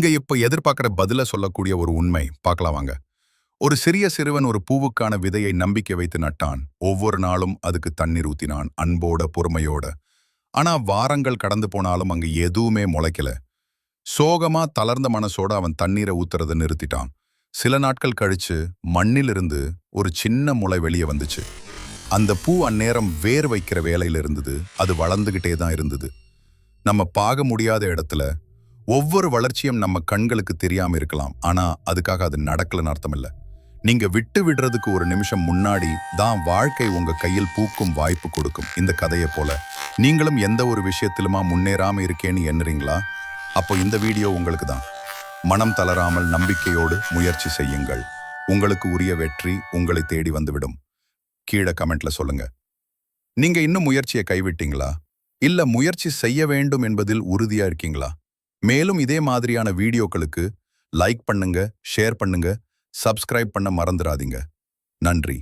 நீங்க இப்ப எதிர்பார்க்கிற பதில சொல்லக்கூடிய ஒரு உண்மை பார்க்கலாம் வாங்க. ஒரு சிறிய சிறுவன் ஒரு பூவுக்கான விதையை நம்பிக்கை வைத்து நட்டான். ஒவ்வொரு நாளும் அதுக்கு தண்ணீர் ஊத்தினான், அன்போட, பொறுமையோட. ஆனா வாரங்கள் கடந்து போனாலும் அங்க எதுவுமே முளைக்கல. சோகமா தளர்ந்த மனசோட அவன் தண்ணீரை ஊத்துறதை நிறுத்திட்டான். சில நாட்கள் கழிச்சு மண்ணிலிருந்து ஒரு சின்ன முளை வெளியே வந்துச்சு. அந்த பூ அந்நேரம் வேர் வைக்கிற வேலையில இருந்தது. அது வளர்ந்துகிட்டே தான் இருந்தது. நம்ம பார்க்க முடியாத இடத்துல ஒவ்வொரு வளர்ச்சியும் நம்ம கண்களுக்கு தெரியாம இருக்கலாம். ஆனா அதுக்காக அது நடக்கலன்னு அர்த்தம் இல்ல. நீங்க விட்டு விடுறதுக்கு ஒரு நிமிஷம் முன்னாடி தான் வாழ்க்கை உங்க கையில் பூக்கும் வாய்ப்பு கொடுக்கும். இந்த கதையை போல நீங்களும் எந்த ஒரு விஷயத்திலுமா முன்னேறாம இருக்கேன்னு எண்ணுறீங்களா? அப்போ இந்த வீடியோ உங்களுக்கு தான். மனம் தளராமல் நம்பிக்கையோடு முயற்சி செய்யுங்கள். உங்களுக்கு உரிய வெற்றி உங்களை தேடி வந்துவிடும். கீழே கமெண்ட்ல சொல்லுங்க. நீங்க இன்னும் முயற்சியை கைவிட்டீங்களா? இல்ல முயற்சி செய்ய வேண்டும் என்பதில் உறுதியா இருக்கீங்களா? மேலும் இதே மாதிரியான வீடியோக்களுக்கு லைக் பண்ணுங்க, ஷேர் பண்ணுங்க, சப்ஸ்கிரைப் பண்ண மறந்துடாதீங்க. நன்றி.